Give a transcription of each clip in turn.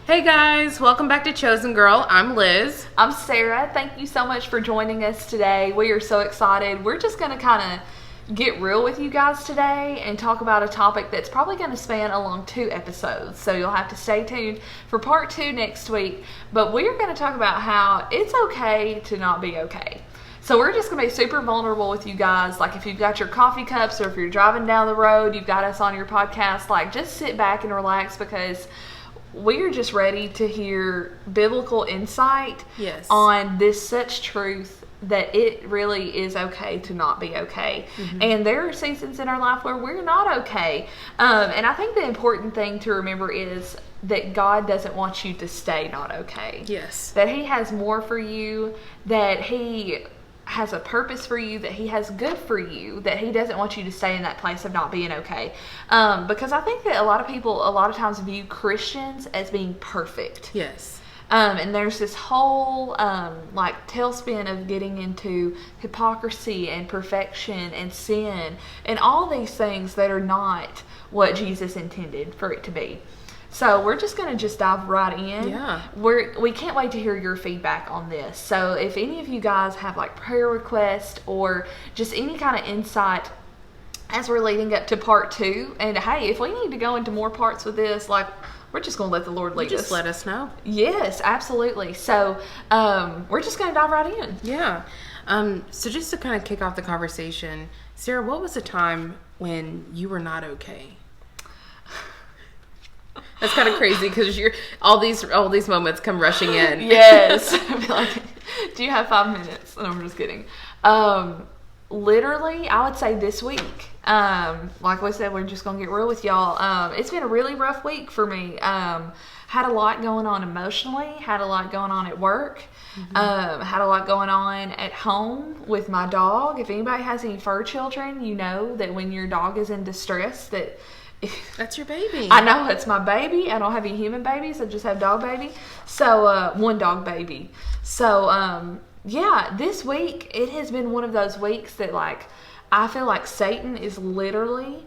Hey guys, welcome back to Chosen Girl. I'm Liz. I'm Sarah. Thank you so much for joining us today. We are so excited. We're just going to kind of get real with you guys today and talk about a topic that's probably going to span along 2 episodes. So you'll have to stay tuned for part 2 next week. But we're going to talk about how it's okay to not be okay. So we're just going to be super vulnerable with you guys. Like if you've got your coffee cups or if you're driving down the road, you've got us on your podcast, like just sit back and relax because we're just ready to hear biblical insight on this such truth that it really is okay to not be okay. And there are seasons in our life where we're not okay. And I think the important thing to remember is that God doesn't want you to stay not okay. Yes. That He has more for you, that He has a purpose for you, that He has good for you, that He doesn't want you to stay in that place of not being okay. Because I think that a lot of people a lot of times view Christians as being perfect. Yes. And there's this whole like tailspin of getting into hypocrisy and perfection and sin and all these things that are not what Jesus intended for it to be. So we're just going to dive right in. Yeah. We can't wait to hear your feedback on this. So if any of you guys have like prayer requests or just any kind of insight as we're leading up to part 2, and hey, if we need to go into more parts with this, like we're just going to let the Lord lead us. Just let us know. Yes, absolutely. So we're just going to dive right in. Yeah. So just to kind of kick off the conversation, Sarah, what was a time when you were not okay? That's kind of crazy because all these moments come rushing in. Yes. Like, do you have 5 minutes? No, I'm just kidding. Literally, I would say this week. Like we said, we're just gonna get real with y'all. It's been a really rough week for me. Had a lot going on emotionally. Had a lot going on at work. Had a lot going on at home with my dog. If anybody has any fur children, you know that when your dog is in distress, That's your baby. I know, it's my baby. I don't have any human babies. I just have dog baby. So, one dog baby. So, yeah, this week, it has been one of those weeks that, like, I feel like Satan is literally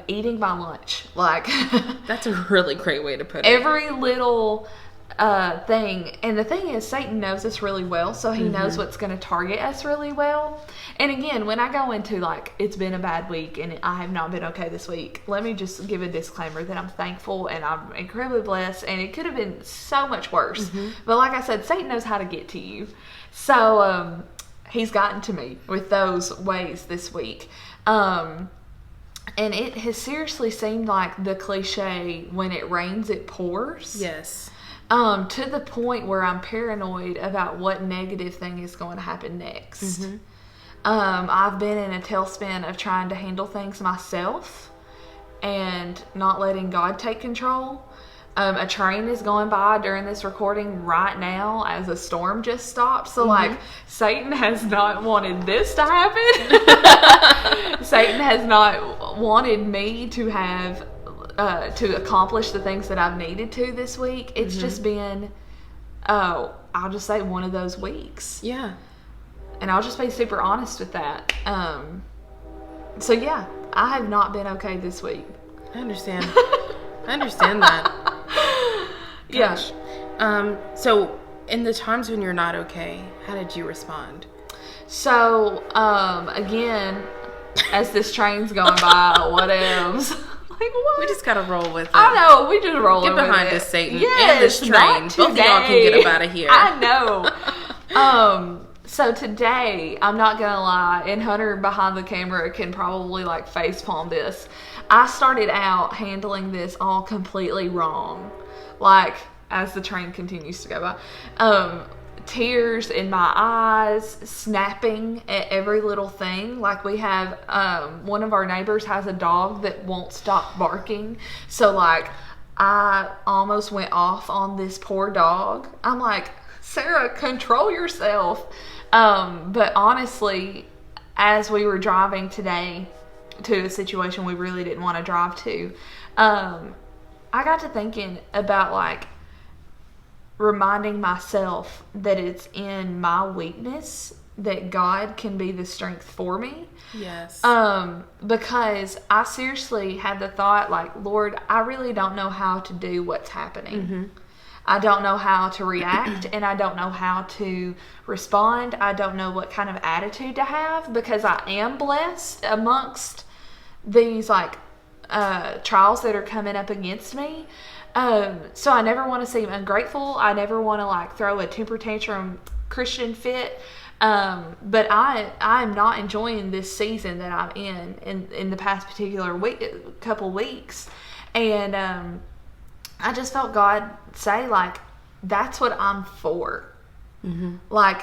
eating my lunch. Like, that's a really great way to put it. Every little thing. And the thing is, Satan knows us really well, so he knows what's going to target us really well. And again, when I go into like, it's been a bad week and I have not been okay this week, let me just give a disclaimer that I'm thankful and I'm incredibly blessed, and it could have been so much worse. But like I said, Satan knows how to get to you. So he's gotten to me with those ways this week. And it has seriously seemed like the cliche, when it rains, it pours. Yes. To the point where I'm paranoid about what negative thing is going to happen next. I've been in a tailspin of trying to handle things myself and not letting God take control. A train is going by during this recording right now as a storm just stopped. So like, Satan has not wanted this to happen. Satan has not wanted me to have to accomplish the things that I've needed to this week. It's just been, I'll just say, one of those weeks. Yeah. And I'll just be super honest with that. So yeah, I have not been okay this week. I understand. I understand that. Gosh. Yeah. So in the times when you're not okay, how did you respond? So, again, as this train's going by, whatevs. Like, what? We just gotta roll with it. I know, we just roll with it. Get behind us, Satan. Yes, and this train. Both of y'all can get up out of here. I know. So today, I'm not gonna lie, and Hunter behind the camera can probably like facepalm this. I started out handling this all completely wrong. Like, as the train continues to go by. Tears in my eyes, snapping at every little thing. Like, we have one of our neighbors has a dog that won't stop barking, so like I almost went off on this poor dog. I'm like, Sarah, control yourself. But honestly, as we were driving today to a situation we really didn't want to drive to, I got to thinking about like reminding myself that it's in my weakness that God can be the strength for me. Yes. Because I seriously had the thought, like, Lord, I really don't know how to do what's happening. Mm-hmm. I don't know how to react, and I don't know how to respond. I don't know what kind of attitude to have, because I am blessed amongst these, like, trials that are coming up against me. So I never want to seem ungrateful. I never want to, like, throw a temper tantrum Christian fit. But I am not enjoying this season that I'm in the past particular couple weeks. And I just felt God say, like, that's what I'm for. Mm-hmm. Like,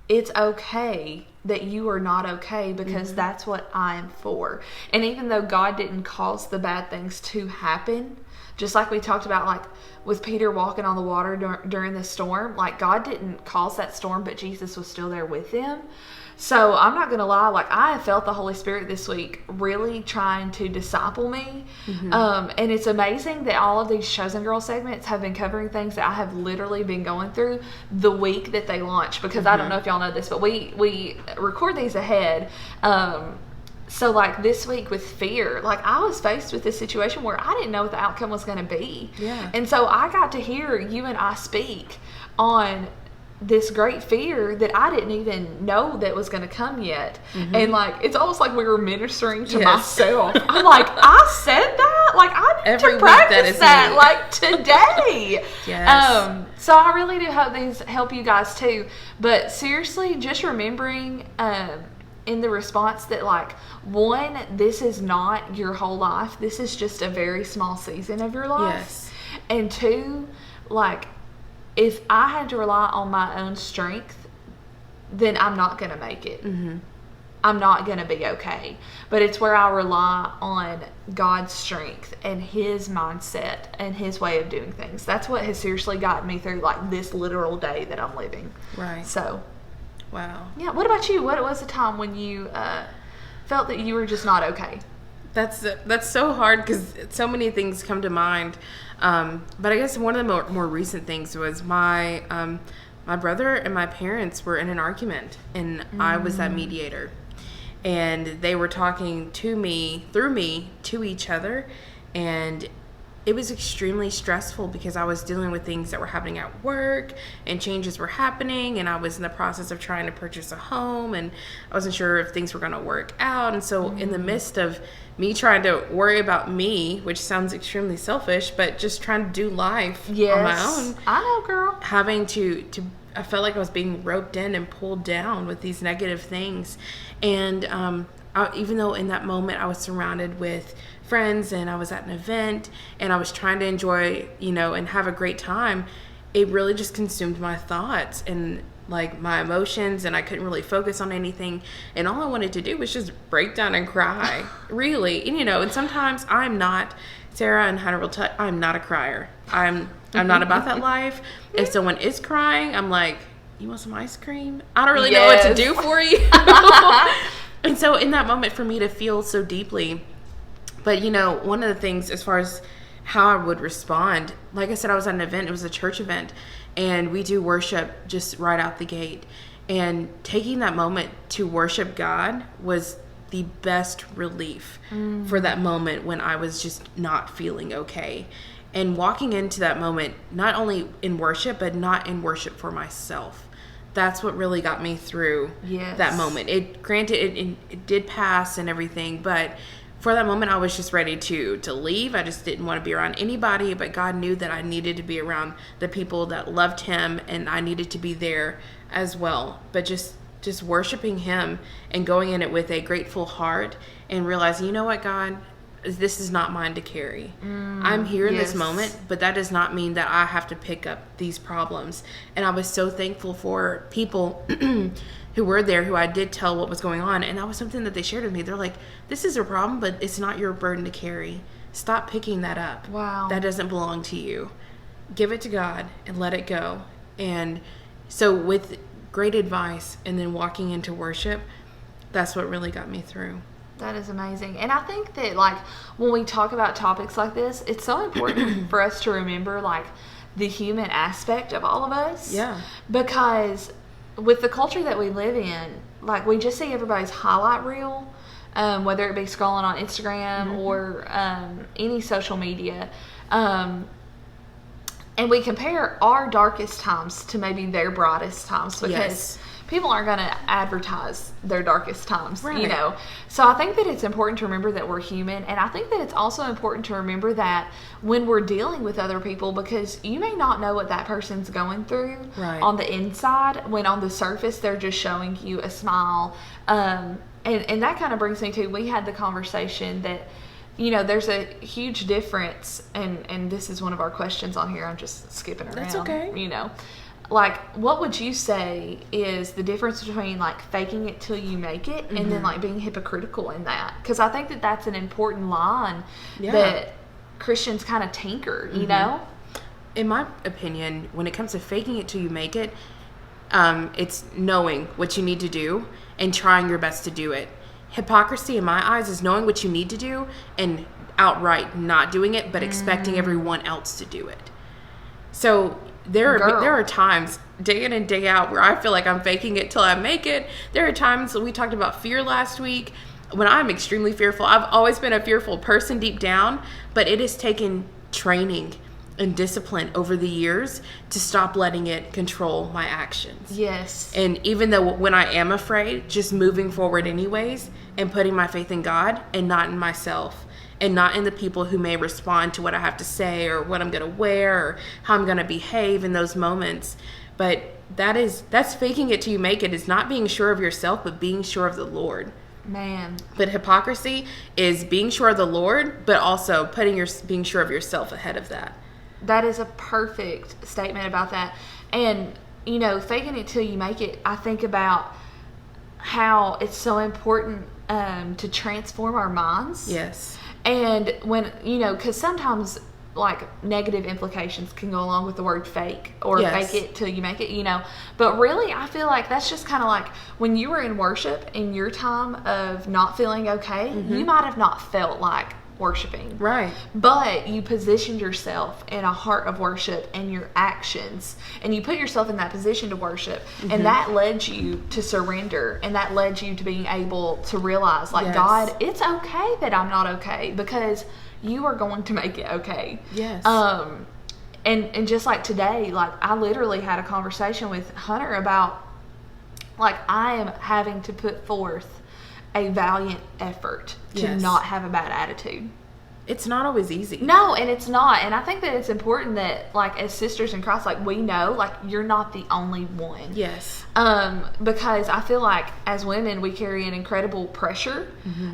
it's okay that you are not okay, because that's what I'm for. And even though God didn't cause the bad things to happen, just like we talked about, like with Peter walking on the water during the storm, like God didn't cause that storm, but Jesus was still there with them. So I'm not going to lie, like I have felt the Holy Spirit this week really trying to disciple me. Mm-hmm. And it's amazing that all of these Chosen Girl segments have been covering things that I have literally been going through the week that they launch, because I don't know if y'all know this, but we record these ahead. So like this week with fear, like I was faced with this situation where I didn't know what the outcome was going to be. Yeah. And so I got to hear you and I speak on this great fear that I didn't even know that was going to come yet. Mm-hmm. And like, it's almost like we were ministering to myself. I'm like, I said that? Like I need to practice that like today. Yes. So I really do hope these help you guys too. But seriously, just remembering, in the response that, like, one, this is not your whole life. This is just a very small season of your life. Yes. And two, like, if I had to rely on my own strength, then I'm not going to make it. Mm-hmm. I'm not going to be okay. But it's where I rely on God's strength and His mindset and His way of doing things. That's what has seriously gotten me through, like, this literal day that I'm living. Right. So... Wow. Yeah. What about you? What was the time when you felt that you were just not okay? That's so hard because so many things come to mind. But I guess one of the more recent things was my brother and my parents were in an argument, and I was that mediator, and they were talking to me through me to each other, and it was extremely stressful because I was dealing with things that were happening at work, and changes were happening, and I was in the process of trying to purchase a home, and I wasn't sure if things were going to work out. And so in the midst of me trying to worry about me, which sounds extremely selfish, but just trying to do life on my own. I know, girl. Having to I felt like I was being roped in and pulled down with these negative things. And even though in that moment I was surrounded with friends and I was at an event and I was trying to enjoy, and have a great time, it really just consumed my thoughts and like my emotions, and I couldn't really focus on anything. And all I wanted to do was just break down and cry, really. And sometimes I'm not, Sarah and Hannah will tell, I'm not a crier. I'm not about that life. If someone is crying, I'm like, you want some ice cream? I don't really know what to do for you. And so in that moment, for me to feel so deeply, but one of the things as far as how I would respond, like I said, I was at an event, it was a church event, and we do worship just right out the gate. And taking that moment to worship God was the best relief for that moment when I was just not feeling okay. And walking into that moment, not only in worship, but not in worship for myself. That's what really got me through that moment. It did pass and everything, but for that moment, I was just ready to leave. I just didn't want to be around anybody, but God knew that I needed to be around the people that loved Him, and I needed to be there as well. But just worshiping Him and going in it with a grateful heart and realizing, you know what, God, this is not mine to carry. I'm here in this moment, but that does not mean that I have to pick up these problems. And I was so thankful for people who were there, who I did tell what was going on. And that was something that they shared with me. They're like, this is a problem, but it's not your burden to carry. Stop picking that up. Wow. That doesn't belong to you. Give it to God and let it go. And so with great advice and then walking into worship, that's what really got me through. That is amazing. And I think that, like, when we talk about topics like this, it's so important for us to remember, like, the human aspect of all of us. Yeah. Because with the culture that we live in, like we just see everybody's highlight reel, whether it be scrolling on Instagram or any social media. And we compare our darkest times to maybe their brightest times because people aren't going to advertise their darkest times, you know. So I think that it's important to remember that we're human. And I think that it's also important to remember that when we're dealing with other people, because you may not know what that person's going through on the inside, when on the surface they're just showing you a smile. And that kind of brings me to, we had the conversation that, you know, there's a huge difference, and this is one of our questions on here. I'm just skipping around. That's okay. You know, like, what would you say is the difference between, like, faking it till you make it and then, like, being hypocritical in that? Because I think that that's an important line that Christians kind of tinker, you know? In my opinion, when it comes to faking it till you make it, it's knowing what you need to do and trying your best to do it. Hypocrisy, in my eyes, is knowing what you need to do and outright not doing it, but expecting everyone else to do it. So there are times, day in and day out, where I feel like I'm faking it till I make it. There are times, we talked about fear last week, when I'm extremely fearful. I've always been a fearful person deep down, but it has taken training and discipline over the years to stop letting it control my actions. Yes. And even though when I am afraid, just moving forward anyways and putting my faith in God and not in myself and not in the people who may respond to what I have to say or what I'm going to wear or how I'm going to behave in those moments. But that's faking it till you make it. Is not being sure of yourself, but being sure of the Lord. Man. But hypocrisy is being sure of the Lord, but also being sure of yourself ahead of that. That is a perfect statement about that. And, you know, faking it till you make it, I think about how it's so important to transform our minds. Yes. And when, you know, because sometimes, like, negative implications can go along with the word fake or fake it till you make it, you know. But really, I feel like that's just kind of like when you were in worship in your time of not feeling okay, you might have not felt like worshiping. Right. But you positioned yourself in a heart of worship and your actions, and you put yourself in that position to worship, and that led you to surrender, and that led you to being able to realize, like, God, it's okay that I'm not okay, because you are going to make it okay. Yes. And just like today, like, I literally had a conversation with Hunter about, like, I am having to put forth a valiant effort to not have a bad attitude. It's not always easy. No, and it's not. And I think that it's important that, like, as sisters in Christ, like, we know, like, you're not the only one. Yes. Because I feel like as women, we carry an incredible pressure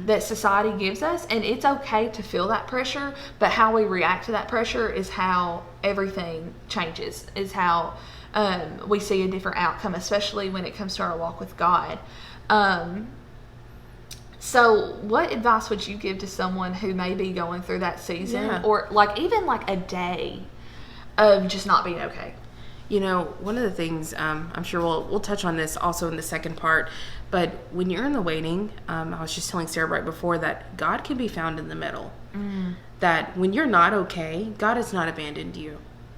that society gives us, and it's okay to feel that pressure, but how we react to that pressure is how everything changes, is how we see a different outcome, especially when it comes to our walk with God. So what advice would you give to someone who may be going through that season or, like, even like a day of just not being okay? You know, one of the things, I'm sure we'll touch on this also in the second part, but when you're in the waiting, I was just telling Sarah right before that God can be found in the middle. That when you're not okay, God has not abandoned you.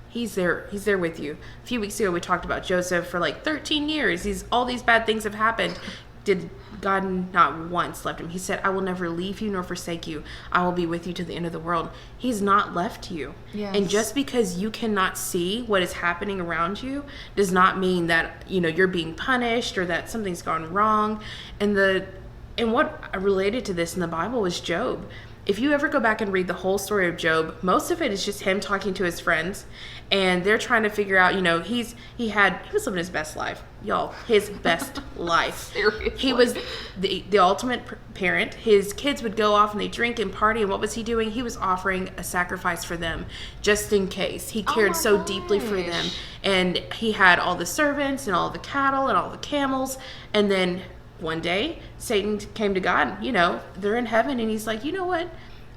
He's there with you. A few weeks ago we talked about Joseph. For like 13 years, all these bad things have happened. Did God not once left him? He said, I will never leave you nor forsake you. I will be with you to the end of the world. He's not left you. Yes. And just because you cannot see what is happening around you does not mean that, you know, you're being punished or that something's gone wrong. And what related to this in the Bible was Job. If you ever go back and read the whole story of Job, most of it is just him talking to his friends, and they're trying to figure out, you know, he was living his best life, y'all, his best life. Seriously. He was the ultimate parent. His kids would go off and they drink and party, and what was he doing? He was offering a sacrifice for them, just in case. He cared so deeply for them, and he had all the servants and all the cattle and all the camels, and then one day, Satan came to God, you know, they're in heaven, and he's like, you know what?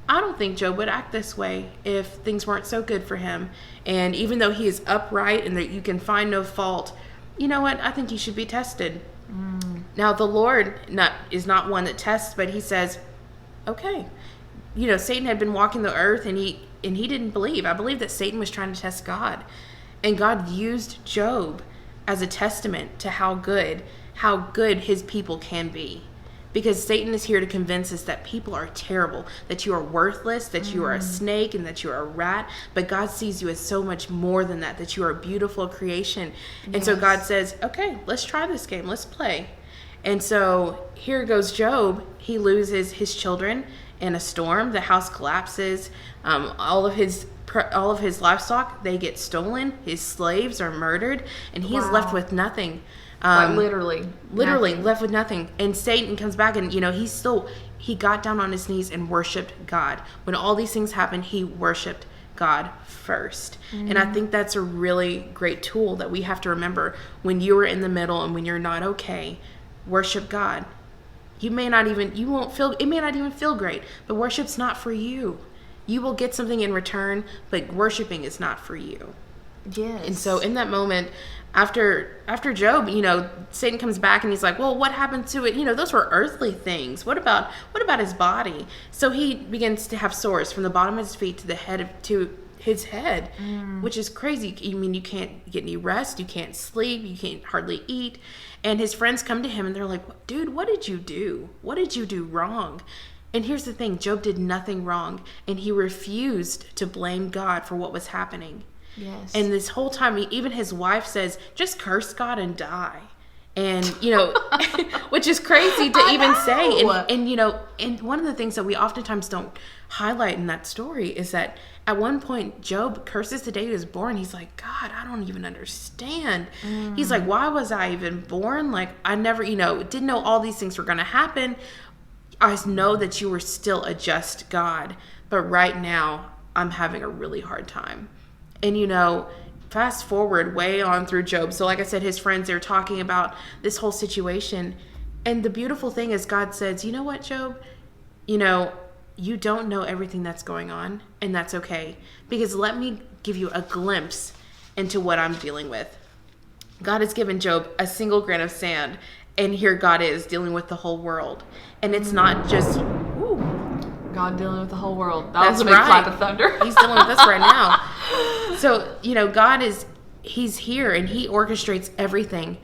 I don't think Job would act this way if things weren't so good for him. And even though he is upright and that you can find no fault, you know what? I think he should be tested. Now, the Lord is not one that tests, but he says, okay. You know, Satan had been walking the earth, and he didn't believe. I believe that Satan was trying to test God. And God used Job as a testament to how good his people can be. Because Satan is here to convince us that people are terrible, that you are worthless, that you are a snake, and that you are a rat. But God sees you as so much more than that, that you are a beautiful creation. And so God says, okay, let's try this game. Let's play. And so here goes Job. He loses his children in a storm. The house collapses. All of his livestock, they get stolen. His slaves are murdered. And he is left with nothing. Literally nothing. Left with nothing. And Satan comes back, and he got down on his knees and worshiped God. When all these things happened, he worshiped God first. And I think that's a really great tool that we have to remember when you are in the middle and when you're not okay. Worship God. It may not even feel great, but worship's not for you. You will get something in return, but worshiping is not for you. Yes. And so in that moment, after Job, Satan comes back and he's like, well, what happened to it? Those were earthly things. What about his body? So he begins to have sores from the bottom of his feet to his head, which is crazy. You can't get any rest. You can't sleep. You can't hardly eat. And his friends come to him and they're like, dude, what did you do? What did you do wrong? And here's the thing, Job did nothing wrong, and he refused to blame God for what was happening. Yes. And this whole time, even his wife says, just curse God and die. And, which is crazy to even say. And one of the things that we oftentimes don't highlight in that story is that at one point, Job curses the day he was born. He's like, God, I don't even understand. He's like, why was I even born? Like, I never, didn't know all these things were going to happen. I know that you were still a just God. But right now, I'm having a really hard time. And, fast forward way on through Job. So like I said, his friends, they're talking about this whole situation. And the beautiful thing is God says, you know what, Job? You don't know everything that's going on, and that's okay. Because let me give you a glimpse into what I'm dealing with. God has given Job a single grain of sand, and here God is dealing with the whole world. And it's not just... God dealing with the whole world. That's was a big clap of thunder. He's dealing with us right now. So, God he's here and he orchestrates everything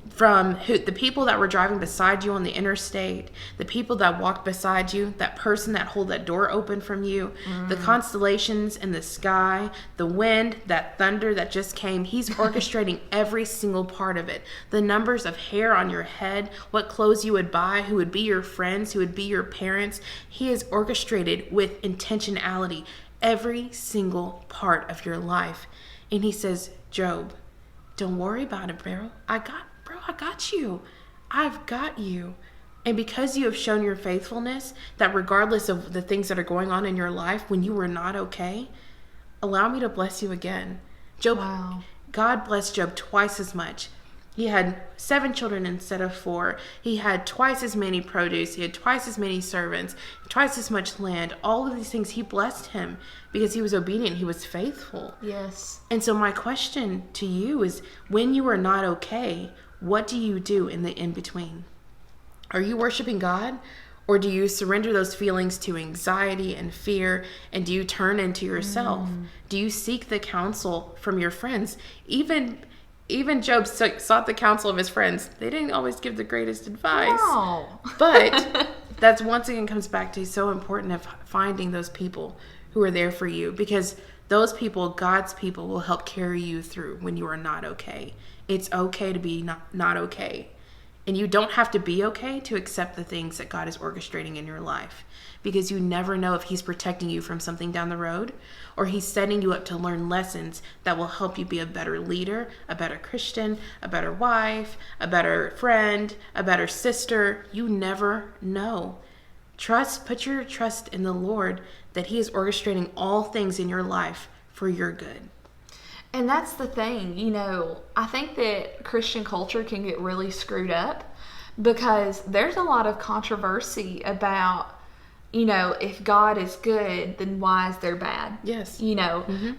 from the people that were driving beside you on the interstate, the people that walked beside you, that person that held that door open from you, the constellations in the sky, the wind, that thunder that just came. He's orchestrating every single part of it. The numbers of hair on your head, what clothes you would buy, who would be your friends, who would be your parents. He is orchestrated with intentionality every single part of your life. And he says, Job, don't worry about it, bro. I got you. I've got you. And because you have shown your faithfulness, that regardless of the things that are going on in your life, when you were not okay, allow me to bless you again. Job, wow. God blessed Job twice as much. He had 7 children instead of 4. He had twice as many produce. He had twice as many servants, twice as much land. All of these things, he blessed him because he was obedient. He was faithful. Yes. And so my question to you is, when you are not okay, what do you do in the in-between? Are you worshiping God? Or do you surrender those feelings to anxiety and fear? And do you turn into yourself? Do you seek the counsel from your friends? Even Job sought the counsel of his friends. They didn't always give the greatest advice. No. But that's once again comes back to so important of finding those people who are there for you. Because those people, God's people, will help carry you through when you are not okay. It's okay to be not okay. And you don't have to be okay to accept the things that God is orchestrating in your life. Because you never know if he's protecting you from something down the road, or he's setting you up to learn lessons that will help you be a better leader, a better Christian, a better wife, a better friend, a better sister. You never know. Put your trust in the Lord that he is orchestrating all things in your life for your good. And that's the thing, I think that Christian culture can get really screwed up because there's a lot of controversy about, if God is good, then why is there bad? Yes.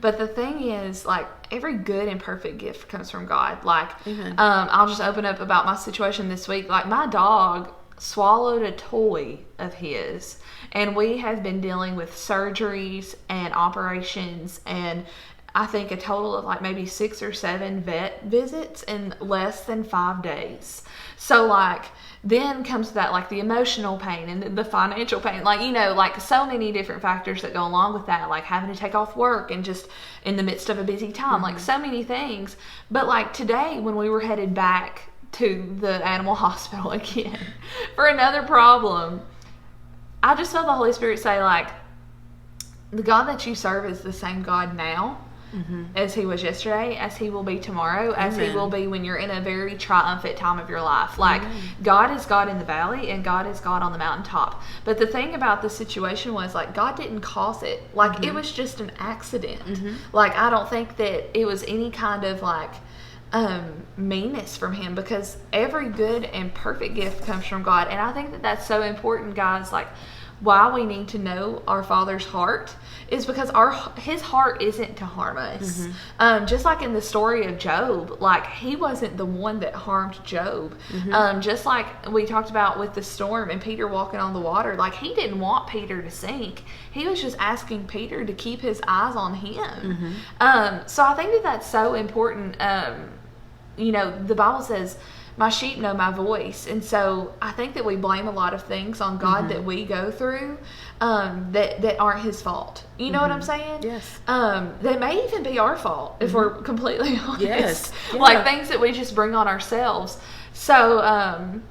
But the thing is, like, every good and perfect gift comes from God. Like, I'll just open up about my situation this week. Like, my dog swallowed a toy of his, and we have been dealing with surgeries and operations and I think a total of like maybe 6 or 7 vet visits in less than 5 days. So like then comes that like the emotional pain and the financial pain, like, you know, like so many different factors that go along with that, like having to take off work and just in the midst of a busy time, like so many things. But like today when we were headed back to the animal hospital again for another problem, I just felt the Holy Spirit say, like, the God that you serve is the same God now as he was yesterday, as he will be tomorrow, as he will be when you're in a very triumphant time of your life. Like, God is God in the valley and God is God on the mountaintop. But the thing about the situation was, like, God didn't cause it. Like, it was just an accident. Like, I don't think that it was any kind of, like, meanness from him, because every good and perfect gift comes from God. And I think that that's so important, guys. Like, why we need to know our Father's heart is because his heart isn't to harm us. Just like in the story of Job, like, he wasn't the one that harmed Job. Just like we talked about with the storm and Peter walking on the water, like, he didn't want Peter to sink. He was just asking Peter to keep his eyes on him. So I think that that's so important. You know, the Bible says, my sheep know my voice. And so I think that we blame a lot of things on God that we go through that aren't his fault. You know what I'm saying? Yes. That may even be our fault, if we're completely honest. Yes. Yeah. Like things that we just bring on ourselves. So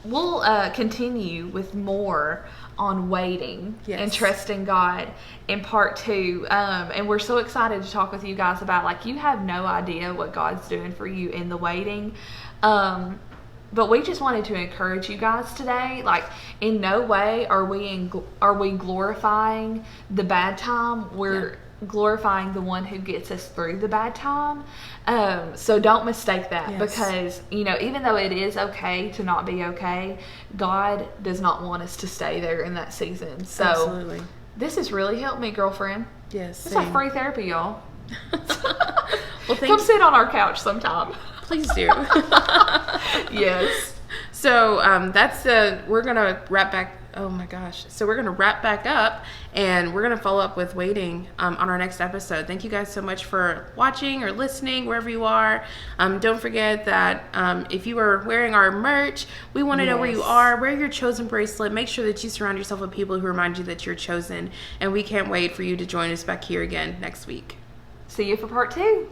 we'll continue with more on waiting and trusting God in part 2. And we're so excited to talk with you guys about, like, you have no idea what God's doing for you in the waiting. But we just wanted to encourage you guys today. Like, in no way are we glorifying the bad time. We're glorifying the one who gets us through the bad time. So don't mistake that, because, you know, even though it is okay to not be okay, God does not want us to stay there in that season. So absolutely. This has really helped me, girlfriend. Yes. It's like free therapy, y'all. Well, come sit on our couch sometime. Please do. Yes. So we're gonna wrap back. Oh my gosh. So we're gonna wrap back up, and we're gonna follow up with waiting on our next episode. Thank you guys so much for watching or listening wherever you are. Don't forget that if you are wearing our merch, we want to know where you are. Wear your chosen bracelet. Make sure that you surround yourself with people who remind you that you're chosen. And we can't wait for you to join us back here again next week. See you for part 2.